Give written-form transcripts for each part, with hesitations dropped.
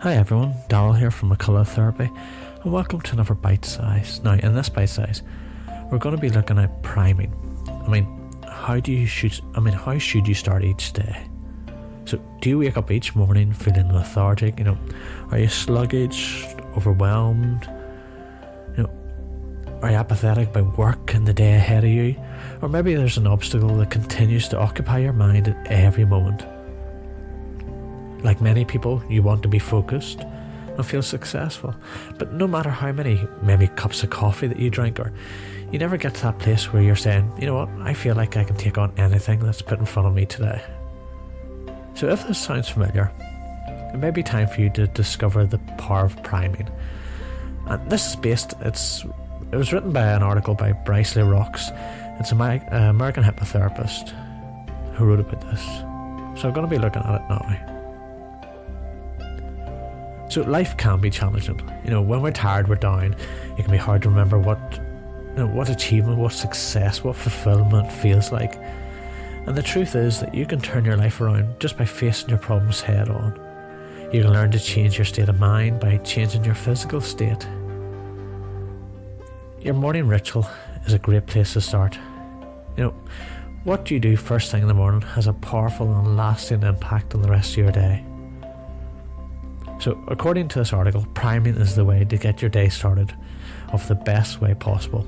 Hi everyone, Darryl here from McCullagh Therapy, and welcome to another Bite Size. Now, in this Bite Size, we're going to be looking at priming. How should you start each day? So, do you wake up each morning feeling lethargic? Are you sluggish, overwhelmed? Are you apathetic by work and the day ahead of you? Or maybe there's an obstacle that continues to occupy your mind at every moment. Like many people, you want to be focused and feel successful, but no matter how many maybe cups of coffee that you drink, or you never get to that place where you're saying, you know what, I feel like I can take on anything that's put in front of me today. So if this sounds familiar, it may be time for you to discover the power of priming. And this is it was written by an article by Bryce Lee Rocks. It's an American hypnotherapist who wrote about this. So I'm going to be looking at it now. So life can be challenging. When we're tired, we're down. It can be hard to remember what achievement, what success, what fulfillment feels like. And the truth is that you can turn your life around just by facing your problems head on. You can learn to change your state of mind by changing your physical state. Your morning ritual is a great place to start. What you do first thing in the morning has a powerful and lasting impact on the rest of your day. So, according to this article, priming is the way to get your day started of the best way possible.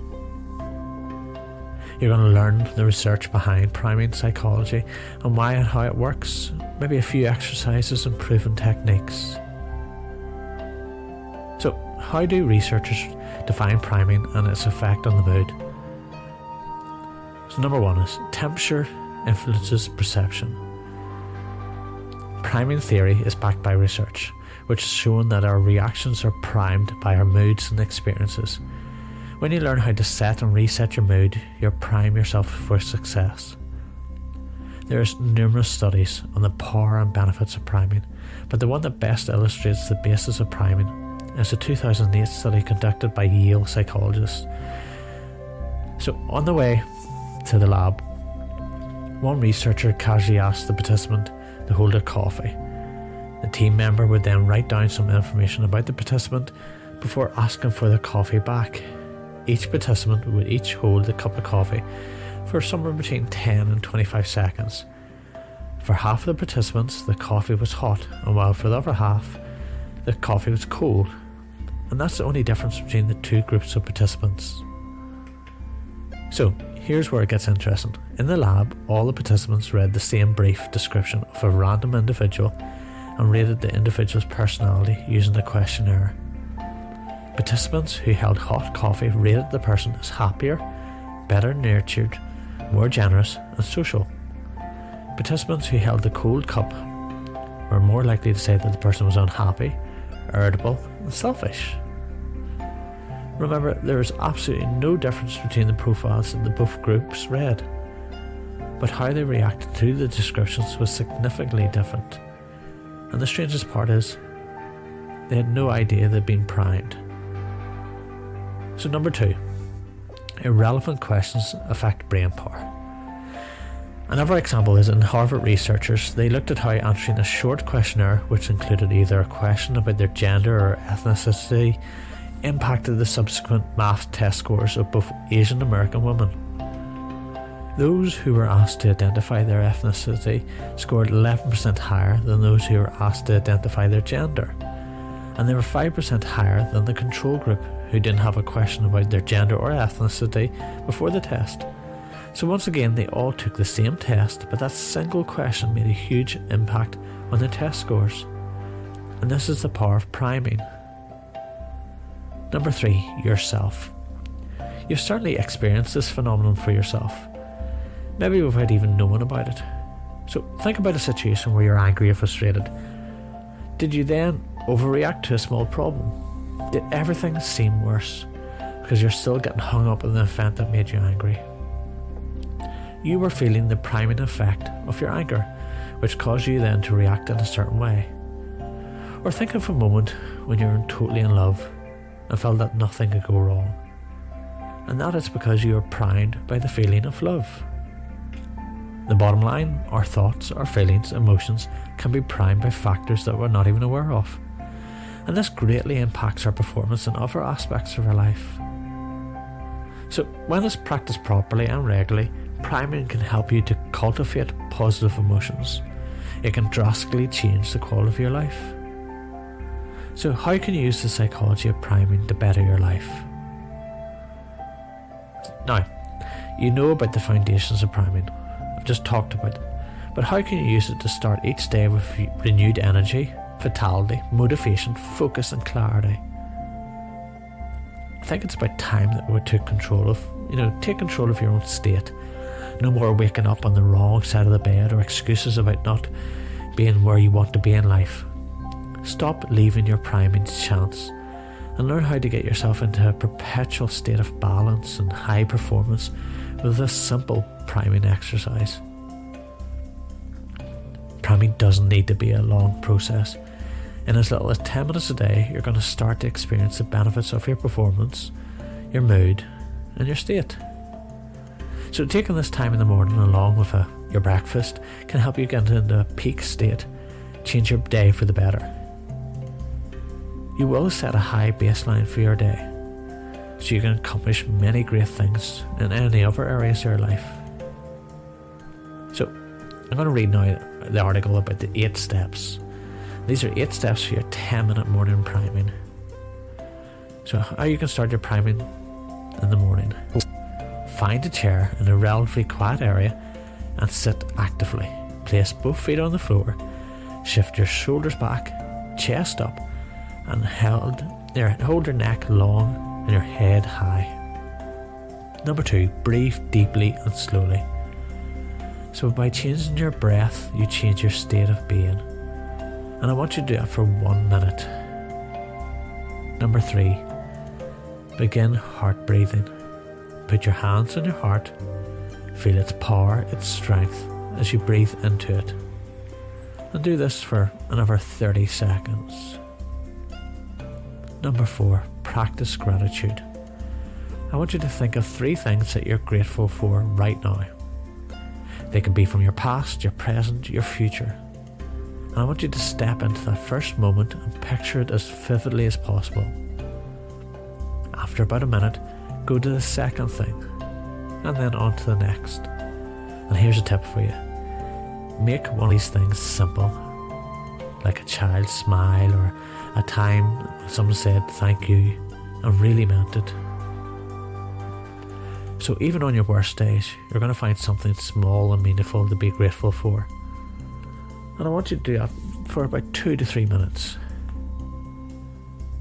You're going to learn the research behind priming psychology and why and how it works, maybe a few exercises and proven techniques. So, how do researchers define priming and its effect on the mood? So, number one is temperature influences perception. Priming theory is backed by research, which has shown that our reactions are primed by our moods and experiences. When you learn how to set and reset your mood, you prime yourself for success. There's numerous studies on the power and benefits of priming, but the one that best illustrates the basis of priming is a 2008 study conducted by Yale psychologists. So on the way to the lab, one researcher casually asked the participant to hold a coffee. The team member would then write down some information about the participant before asking for the coffee back. Each participant would each hold the cup of coffee for somewhere between 10 and 25 seconds. For half of the participants, the coffee was hot, and while for the other half, the coffee was cold. And that's the only difference between the two groups of participants. So, here's where it gets interesting. In the lab, all the participants read the same brief description of a random individual and rated the individual's personality using the questionnaire. Participants who held hot coffee rated the person as happier, better nurtured, more generous and social. Participants who held the cold cup were more likely to say that the person was unhappy, irritable and selfish. Remember, there is absolutely no difference between the profiles that the both groups read, but how they reacted to the descriptions was significantly different. And the strangest part is, they had no idea they'd been primed. So number two, irrelevant questions affect brain power. Another example is in Harvard researchers, they looked at how answering a short questionnaire, which included either a question about their gender or ethnicity, impacted the subsequent math test scores of both Asian American women. Those who were asked to identify their ethnicity scored 11% higher than those who were asked to identify their gender, and they were 5% higher than the control group who didn't have a question about their gender or ethnicity before the test. So once again, they all took the same test, but that single question made a huge impact on the test scores. And this is the power of priming. Number three, yourself. You've certainly experienced this phenomenon for yourself, maybe without even knowing about it. So think about a situation where you're angry or frustrated. Did you then overreact to a small problem? Did everything seem worse because you're still getting hung up on the event that made you angry? You were feeling the priming effect of your anger, which caused you then to react in a certain way. Or think of a moment when you were totally in love and felt that nothing could go wrong. And that is because you were primed by the feeling of love. The bottom line, our thoughts, our feelings, emotions can be primed by factors that we're not even aware of. and this greatly impacts our performance in other aspects of our life. So when it's practiced properly and regularly, priming can help you to cultivate positive emotions. It can drastically change the quality of your life. So how can you use the psychology of priming to better your life? Now, you know about the foundations of priming. I've just talked about them. But how can you use it to start each day with renewed energy, vitality, motivation, focus and clarity? I think it's about time that we took control of, take control of your own state. No more waking up on the wrong side of the bed or excuses about not being where you want to be in life. Stop leaving your priming to chance and learn how to get yourself into a perpetual state of balance and high performance with this simple priming exercise. Priming doesn't need to be a long process. In as little as 10 minutes a day, you're going to start to experience the benefits of your performance, your mood, and your state. So taking this time in the morning along with your breakfast can help you get into a peak state, change your day for the better. You will set a high baseline for your day, so you can accomplish many great things in any other areas of your life. So I'm going to read now the article about the 8 steps. These are 8 steps for your 10-minute morning priming. So how you can start your priming in the morning. Find a chair in a relatively quiet area and sit actively. Place both feet on the floor. Shift your shoulders back, chest up, and hold your neck long and your head high. Number 2, breathe deeply and slowly. So by changing your breath, you change your state of being. And I want you to do that for 1 minute. Number 3, begin heart breathing. Put your hands on your heart. Feel its power, its strength as you breathe into it. And do this for another 30 seconds. Number 4, practice gratitude. I want you to think of 3 things that you're grateful for right now. They can be from your past, your present, your future. And I want you to step into that first moment and picture it as vividly as possible. After about a minute, go to the second thing, and then on to the next. And here's a tip for you. Make one of these things simple, like a child's smile or a time someone said thank you and really meant it. So even on your worst days, you're going to find something small and meaningful to be grateful for. And I want you to do that for about 2 to 3 minutes.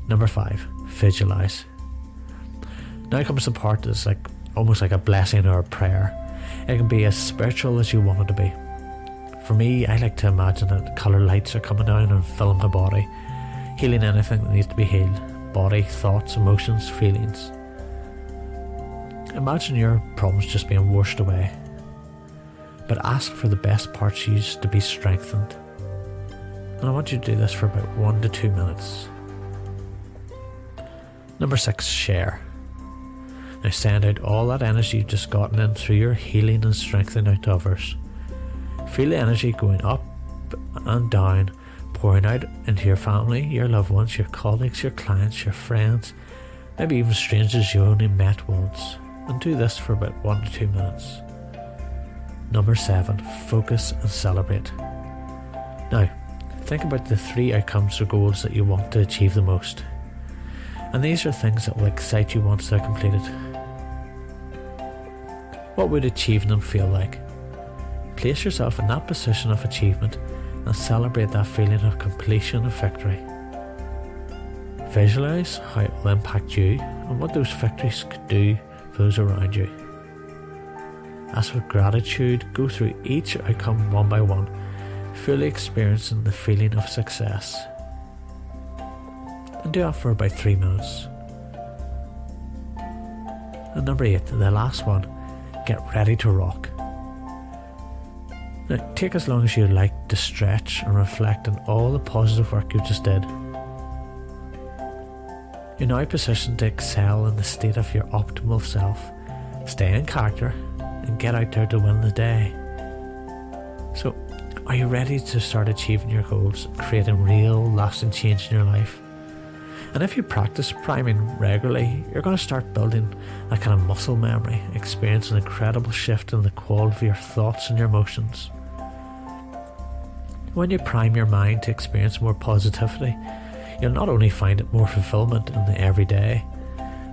Number 5, visualize. Now comes the part that's almost like a blessing or a prayer. It can be as spiritual as you want it to be. For me, I like to imagine that colour lights are coming down and filling my body, healing anything that needs to be healed. Body, thoughts, emotions, feelings. Imagine your problems just being washed away. But ask for the best parts of you to be strengthened. And I want you to do this for about 1 to 2 minutes. Number 6, share. Now send out all that energy you've just gotten in through your healing and strengthening out to others. Feel the energy going up and down, pouring out into your family, your loved ones, your colleagues, your clients, your friends, maybe even strangers you only met once. And do this for about 1 to 2 minutes. Number 7, focus and celebrate. Now, think about the 3 outcomes or goals that you want to achieve the most. And these are things that will excite you once they're completed. What would achieving them feel like? Place yourself in that position of achievement and celebrate that feeling of completion and victory. Visualize how it will impact you and what those victories could do for those around you. As for gratitude, go through each outcome one by one, fully experiencing the feeling of success. And do that for about 3 minutes. And number 8, the last one, get ready to rock. Now, take as long as you like to stretch and reflect on all the positive work you just did. You're now positioned to excel in the state of your optimal self. Stay in character and get out there to win the day. So, are you ready to start achieving your goals and creating real, lasting change in your life? And if you practice priming regularly, you're going to start building a kind of muscle memory, experience an incredible shift in the quality of your thoughts and your emotions. When you prime your mind to experience more positivity, you'll not only find it more fulfillment in the everyday,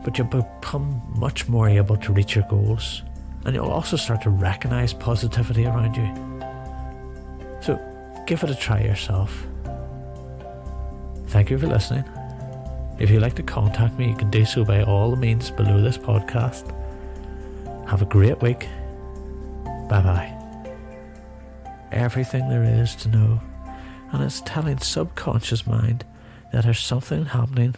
but you'll become much more able to reach your goals, and you'll also start to recognize positivity around you. So give it a try yourself. Thank you for listening. If you'd like to contact me, you can do so by all the means below this podcast. Have a great week. Bye bye. Everything there is to know, and it's telling subconscious mind that there's something happening